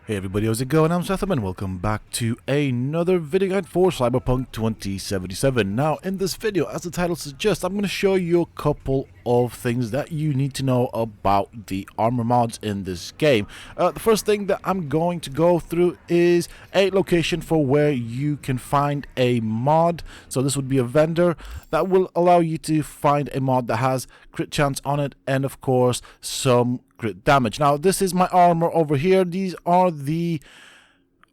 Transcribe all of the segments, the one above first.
Hey everybody, how's it going? I'm Sethum and welcome back to another video guide for Cyberpunk 2077. Now, in this video, as the title suggests, I'm going to show you a couple of things that you need to know about the armor mods in this game. The first thing that I'm going to go through is a location for where you can find a mod. So this would be a vendor that will allow you to find a mod that has crit chance on it and of course some crit damage. Now this is my armor over here. These are the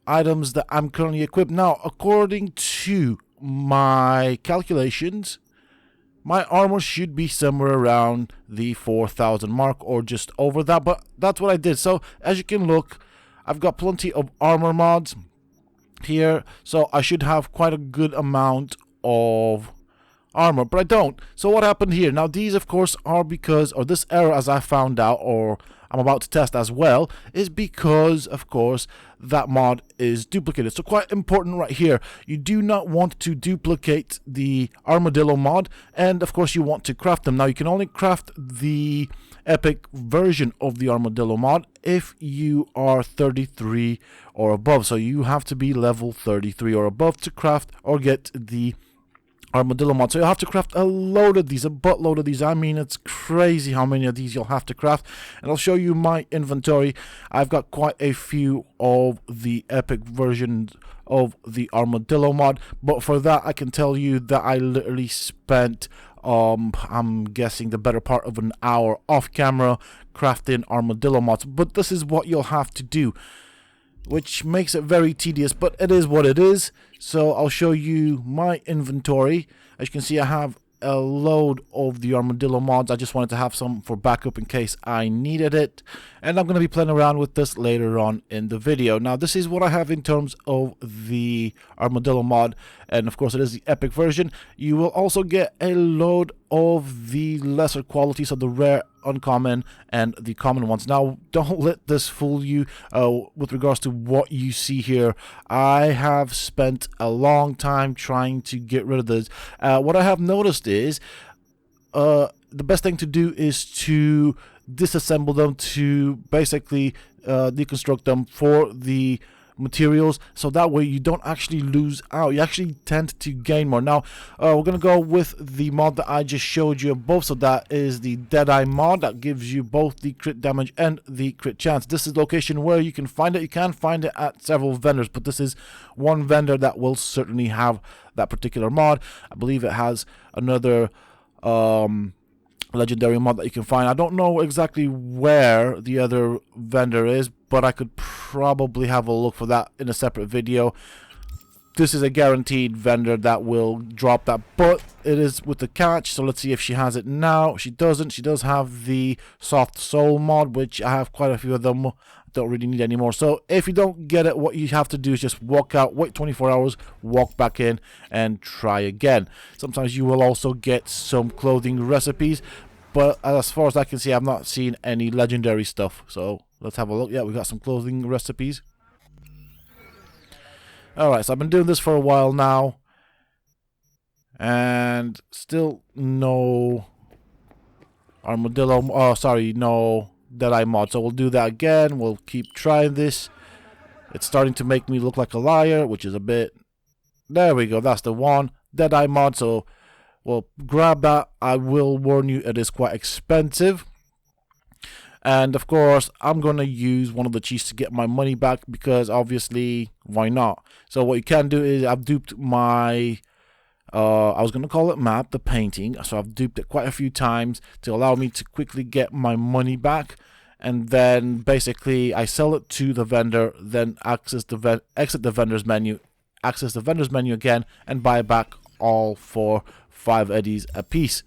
items that I'm currently equipped. Now according to my calculations, my armor should be somewhere around the 4,000 mark or just over that, but that's what I did. So as you can look, I've got plenty of armor mods here, so I should have quite a good amount of armor, but I don't. So what happened here? Now these of course are because, or this error as I found out, or I'm about to test as well, is because of course that mod is duplicated. So quite important right here, you do not want to duplicate the armadillo mod, and of course you want to craft them. Now you can only craft the epic version of the armadillo mod if you are 33 or above. So you have to be level 33 or above to craft or get the armadillo mod. So you'll have to craft a load of these, a buttload of these. I mean, it's crazy how many of these you'll have to craft, and I'll show you my inventory. I've got quite a few of the epic versions of the armadillo mod, but for that I can tell you that I literally spent I'm guessing the better part of an hour off camera crafting armadillo mods. But this is what you'll have to do, which makes it very tedious, but it is what it is. So I'll show you my inventory. As you can see, I have a load of the armadillo mods. I just wanted to have some for backup in case I needed it, and I'm going to be playing around with this later on in the video. Now this is what I have in terms of the armadillo mod, and of course it is the epic version. You will also get a load of the lesser quality, so the rare, uncommon, and the common ones. Now don't let this fool you with regards to what you see here. I have spent a long time trying to get rid of this. What I have noticed is the best thing to do is to disassemble them, to basically deconstruct them for the materials, so that way you don't actually lose out. You actually tend to gain more. Now we're gonna go with the mod that I just showed you above. So that is the Deadeye mod that gives you both the crit damage and the crit chance. This is the location where you can find it. You can find it at several vendors, but this is one vendor that will certainly have that particular mod. I believe it has another legendary mod that you can find. I don't know exactly where the other vendor is, but I could probably have a look for that in a separate video. This is a guaranteed vendor that will drop that, but it is with the catch. So let's see if she has it now. She doesn't. She does have the soft soul mod, which I have quite a few of them. Don't really need any more. So if you don't get it, what you have to do is just walk out, wait 24 hours, walk back in, and try again. Sometimes you will also get some clothing recipes, but as far as I can see, I've not seen any legendary stuff. So let's have a look. Yeah, we got some clothing recipes. Alright, so I've been doing this for a while now, and still no armadillo, no Deadeye mod. So we'll do that again. We'll keep trying this. It's starting to make me look like a liar, which is a bit... There we go, that's the one. Deadeye mod, so we'll grab that. I will warn you, it is quite expensive. And of course, I'm going to use one of the cheats to get my money back, because obviously, why not? So what you can do is, I've duped my... I was going to call it map, the painting. So I've duped it quite a few times to allow me to quickly get my money back. And then basically I sell it to the vendor, then exit the vendor's menu, access the vendor's menu again, and buy back all for 5 eddies a piece.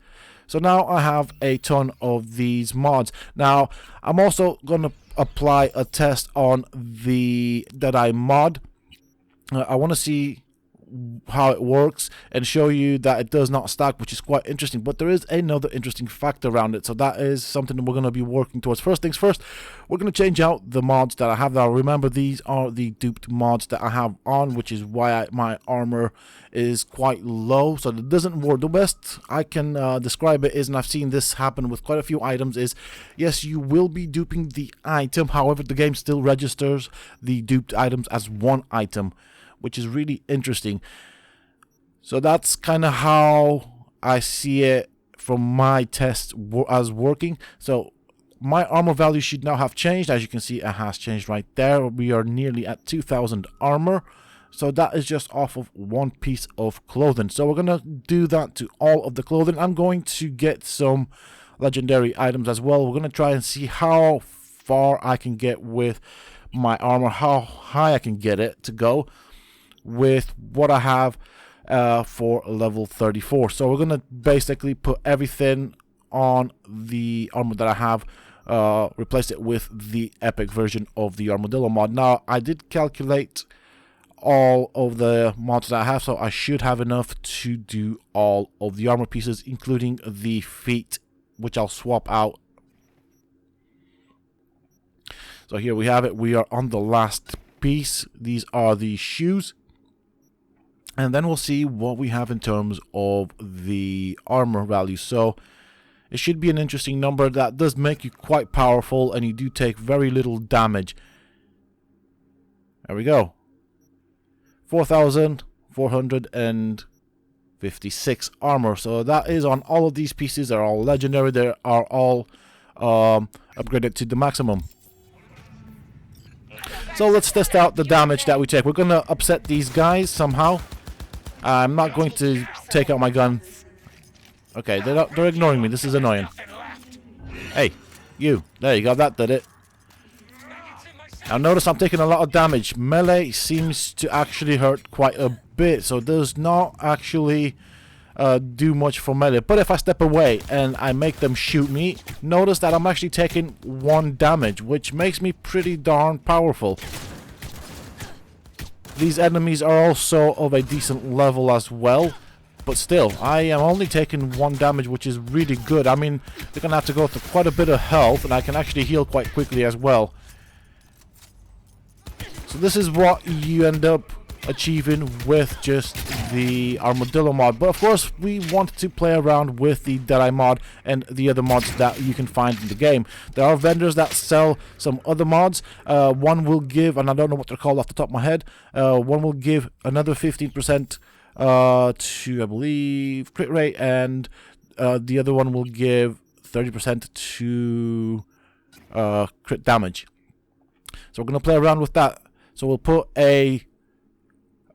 So now I have a ton of these mods. Now I'm also going to apply a test on the Deadeye mod. I want to see how it works and show you that it does not stack, which is quite interesting. But there is another interesting fact around it, so that is something that we're going to be working towards. First things first, we're going to change out the mods that I have now. Remember, these are the duped mods that I have on, which is why my armor is quite low, so it doesn't work. The best I can describe it is, and I've seen this happen with quite a few items, is yes, you will be duping the item, however the game still registers the duped items as one item, which is really interesting. So that's kind of how I see it from my test as working. So my armor value should now have changed. As you can see, it has changed right there. We are nearly at 2,000 armor. So that is just off of one piece of clothing. So we're going to do that to all of the clothing. I'm going to get some legendary items as well. We're going to try and see how far I can get with my armor, how high I can get it to go with what I have for level 34. So we're going to basically put everything on the armor that I have, replace it with the epic version of the Armadillo mod. Now, I did calculate all of the mods that I have, so I should have enough to do all of the armor pieces, including the feet, which I'll swap out. So here we have it. We are on the last piece. These are the shoes, and then we'll see what we have in terms of the armor value. So it should be an interesting number. That does make you quite powerful, and you do take very little damage. There we go. 4,456 armor. So that is on all of these pieces. They're all legendary. They are all upgraded to the maximum. So let's test out the damage that we take. We're going to upset these guys somehow. I'm not going to take out my gun. Okay, they're ignoring me. This is annoying. Hey, you. There you go. That did it. Now notice I'm taking a lot of damage. Melee seems to actually hurt quite a bit, so it does not actually do much for melee. But if I step away and I make them shoot me, notice that I'm actually taking 1 damage, which makes me pretty darn powerful. These enemies are also of a decent level as well, but still, I am only taking 1 damage, which is really good. I mean, they're going to have to go through quite a bit of health, and I can actually heal quite quickly as well. So this is what you end up achieving with just the Armadillo mod. But of course, we want to play around with the Deadeye mod and the other mods that you can find in the game. There are vendors that sell some other mods. One will give, and I don't know what they're called off the top of my head, one will give another 15% to, I believe, crit rate, and the other one will give 30% to crit damage. So we're going to play around with that. So we'll put a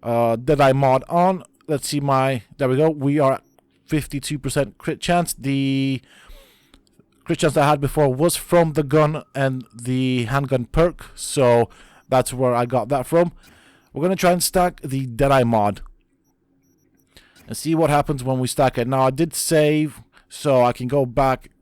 Deadeye mod on. Let's see there we go. We are at 52% crit chance. The crit chance I had before was from the gun and the handgun perk. So that's where I got that from. We're going to try and stack the Deadeye mod and see what happens when we stack it. Now I did save, so I can go back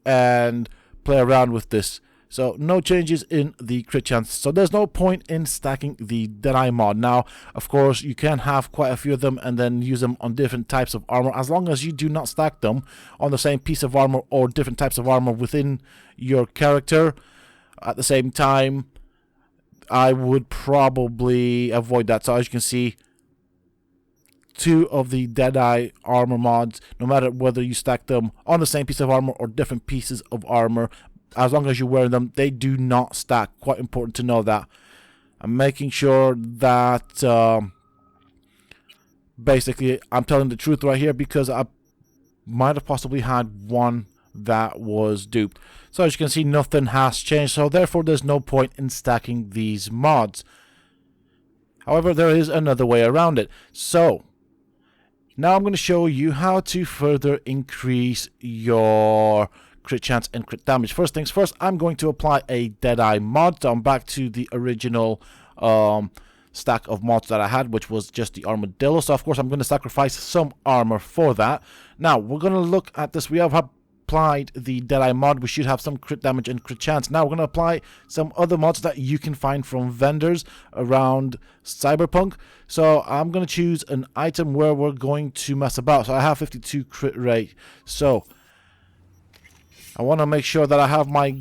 and play around with this. So no changes in the crit chance. So there's no point in stacking the Deadeye mod. Now, of course, you can have quite a few of them and then use them on different types of armor, as long as you do not stack them on the same piece of armor or different types of armor within your character. At the same time, I would probably avoid that. So as you can see, 2 of the Deadeye armor mods, no matter whether you stack them on the same piece of armor or different pieces of armor, as long as you wear them, they do not stack. Quite important to know that. I'm making sure that basically I'm telling the truth right here, because I might have possibly had one that was duped. So as you can see, nothing has changed, so therefore there's no point in stacking these mods. However, there is another way around it. So now I'm going to show you how to further increase your crit chance and crit damage. First things first, I'm going to apply a Deadeye mod. So I'm back to the original stack of mods that I had, which was just the Armadillo. So of course I'm going to sacrifice some armor for that. Now we're going to look at this. We have applied the Deadeye mod, we should have some crit damage and crit chance. Now we're going to apply some other mods that you can find from vendors around Cyberpunk. So I'm going to choose an item where we're going to mess about. So I have 52 crit rate. So I want to make sure that I have my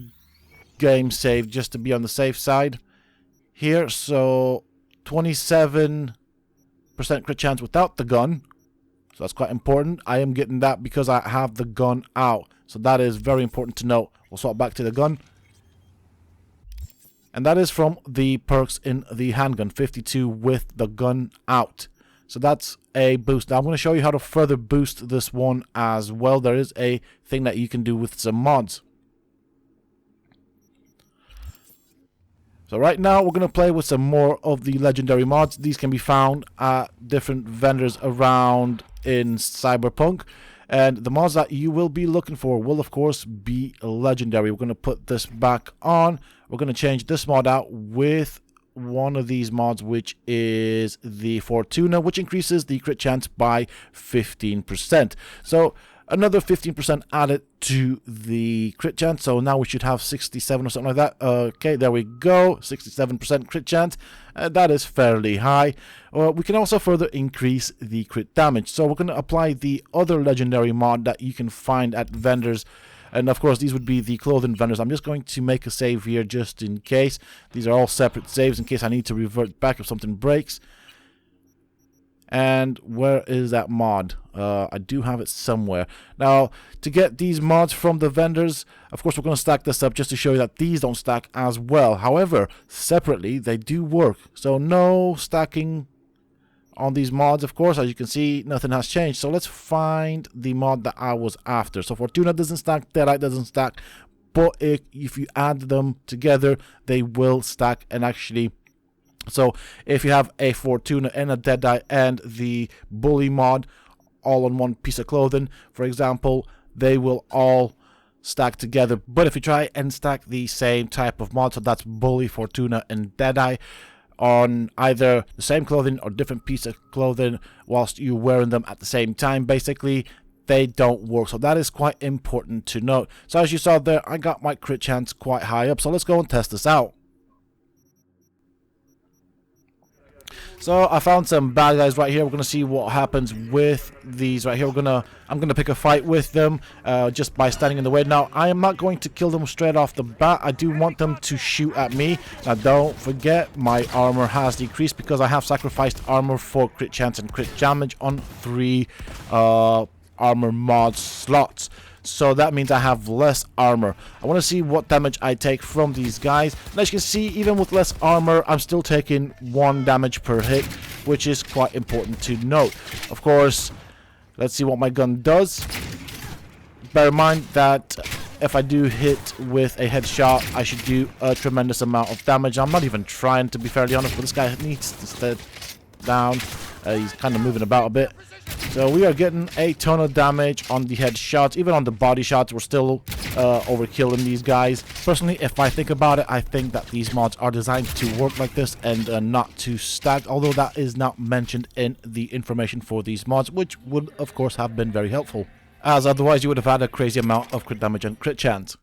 game saved just to be on the safe side here. So 27% crit chance without the gun. So that's quite important. I am getting that because I have the gun out. So that is very important to note. We'll swap back to the gun. And that is from the perks in the handgun. 52 with the gun out. So that's a boost. Now I'm going to show you how to further boost this one as well. There is a thing that you can do with some mods. So right now we're going to play with some more of the legendary mods. These can be found at different vendors around in Cyberpunk. And the mods that you will be looking for will of course be legendary. We're going to put this back on. We're going to change this mod out with one of these mods, which is the Fortuna, which increases the crit chance by 15%. So another 15% added to the crit chance. So now we should have 67 or something like that. Okay, there we go. 67% crit chance. That is fairly high. We can also further increase the crit damage. So we're going to apply the other legendary mod that you can find at vendors. And of course, these would be the clothing vendors. I'm just going to make a save here just in case. These are all separate saves in case I need to revert back if something breaks. And where is that mod? I do have it somewhere. Now, to get these mods from the vendors, of course, we're going to stack this up just to show you that these don't stack as well. However, separately, they do work. So no stacking on these mods, of course. As you can see, nothing has changed. So let's find the mod that I was after. So Fortuna doesn't stack, Deadeye doesn't stack. But if you add them together, they will stack and actually... So if you have a Fortuna and a Deadeye and the Bully mod all on one piece of clothing, for example, they will all stack together. But if you try and stack the same type of mod, so that's Bully, Fortuna, and Deadeye, on either the same clothing or different piece of clothing whilst you're wearing them at the same time, basically, they don't work. So that is quite important to note. So as you saw there, I got my crit chance quite high up. So let's go and test this out. So I found some bad guys right here. We're gonna see what happens with these right here. I'm gonna pick a fight with them just by standing in the way. Now I am not going to kill them straight off the bat. I do want them to shoot at me. Now don't forget, my armor has decreased because I have sacrificed armor for crit chance and crit damage on 3 armor mod slots. So that means I have less armor. I want to see what damage I take from these guys. And as you can see, even with less armor, I'm still taking 1 damage per hit, which is quite important to note. Of course, let's see what my gun does. Bear in mind that if I do hit with a headshot, I should do a tremendous amount of damage. I'm not even trying, to be fairly honest, but this guy needs to stay down. He's kind of moving about a bit. So we are getting a ton of damage on the headshots. Even on the body shots, we're still overkilling these guys. Personally, if I think about it, I think that these mods are designed to work like this and not to stack. Although that is not mentioned in the information for these mods, which would, of course, have been very helpful, as otherwise you would have had a crazy amount of crit damage and crit chance.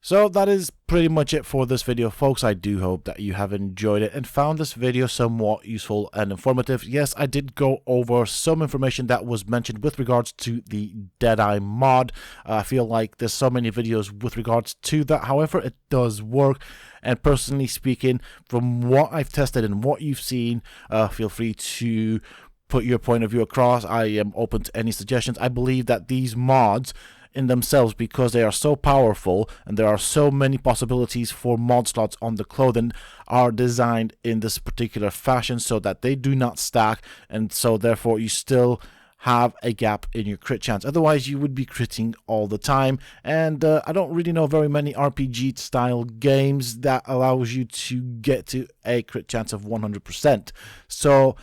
So that is pretty much it for this video, folks. I do hope that you have enjoyed it and found this video somewhat useful and informative. Yes, I did go over some information that was mentioned with regards to the Deadeye mod. I feel like there's so many videos with regards to that. However, it does work. And personally speaking, from what I've tested and what you've seen, feel free to put your point of view across. I am open to any suggestions. I believe that these mods in themselves, because they are so powerful and there are so many possibilities for mod slots on the clothing, are designed in this particular fashion so that they do not stack, and so therefore you still have a gap in your crit chance. Otherwise you would be critting all the time, and I don't really know very many RPG style games that allows you to get to a crit chance of 100%. So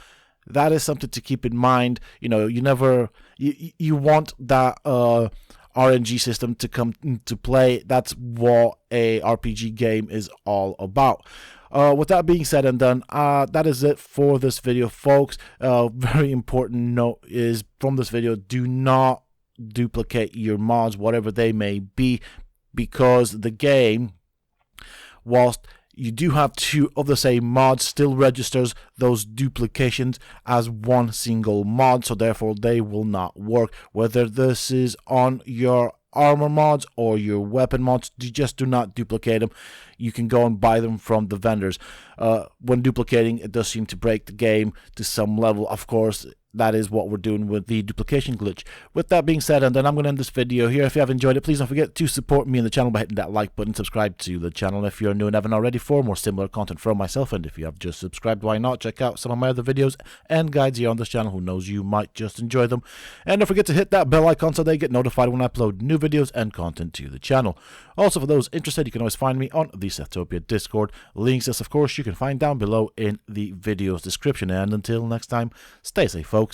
that is something to keep in mind. You know, you want that RNG system to come into play. That's what a RPG game is all about. With that being said and done, that is it for this video, folks. Very important note is from this video: do not duplicate your mods, whatever they may be, because the game, whilst you do have two of the same mods, still registers those duplications as one single mod, so therefore they will not work. Whether this is on your armor mods or your weapon mods, you just do not duplicate them. You can go and buy them from the vendors. When duplicating, it does seem to break the game to some level. Of course, that is what we're doing with the duplication glitch. With that being said, and then I'm going to end this video here. If you have enjoyed it, please don't forget to support me and the channel by hitting that like button, subscribe to the channel if you're new and haven't already for more similar content from myself. And if you have just subscribed, why not check out some of my other videos and guides here on this channel. Who knows, you might just enjoy them. And don't forget to hit that bell icon so they get notified when I upload new videos and content to the channel. Also, for those interested, you can always find me on the Sethtopia Discord. Links, as of course, you can find down below in the video's description. And until next time, stay safe, folks.